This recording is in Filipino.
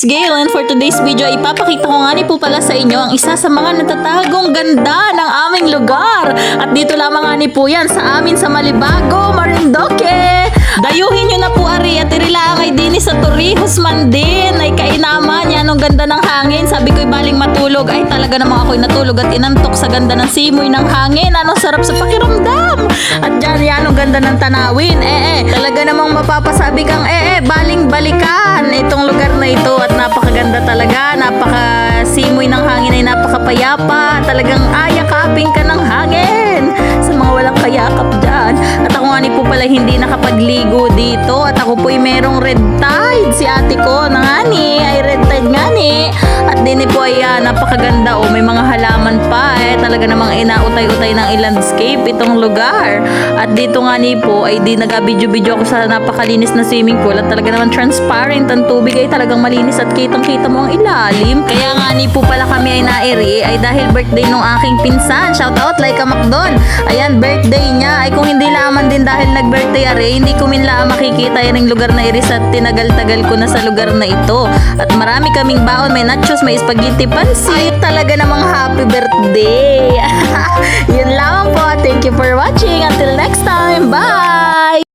Miss Gail, and for today's video ay ipapakita ko nga ni po pala sa inyo ang isa sa mga natatagong ganda ng aming lugar. At dito lamang nga ni po yan sa amin sa Malibago, Marinduque. Dayuhin nyo na po ari at irilaang ay dinis sa Torrijos man din. Ay kainaman yan, ang ganda ng hangin. Sabi ko'y baling matulog, ay talaga namang ako'y natulog at inantok sa ganda ng simoy ng hangin. Anong sarap sa pakiramdam. At dyan yan, ang ganda ng tanawin. Talaga namang mapapasabi kang baling balikan itong lugar na ito. At napakaganda talaga, napakasimoy ng hangin ay napakapayapa. Talagang ayakapin ka ng hangin sa mga walang kayakap dyan. At ako nga ni po pala hindi nakapagligo dito. At ako po'y merong red tide. Si ate ko na nga ni ay red tide nga ni. At din po ay napakaganda may mga halaman pa talaga namang inautay-utay ng landscape itong lugar. At dito nga ni po ay di nag-video-video ako sa napakalinis na swimming pool. At talaga naman transparent ang tubig ay talagang malinis at kitang-kita mo ang ilalim. Kaya nga ni po pala kami ay nairi ay dahil birthday nung aking pinsan. Shout out Laika Macdon. Ayan, birthday niya. Ay kung hindi laman din dahil nag-birthday ari, hindi ko minla makikita yan ang lugar na iris at tinagal-tagal ko na sa lugar na ito. At marami kaming baon, may nachos, may spaghetti pansit. Ay talaga namang happy birthday. Yun lamang po. Thank you for watching. Until next time. Bye!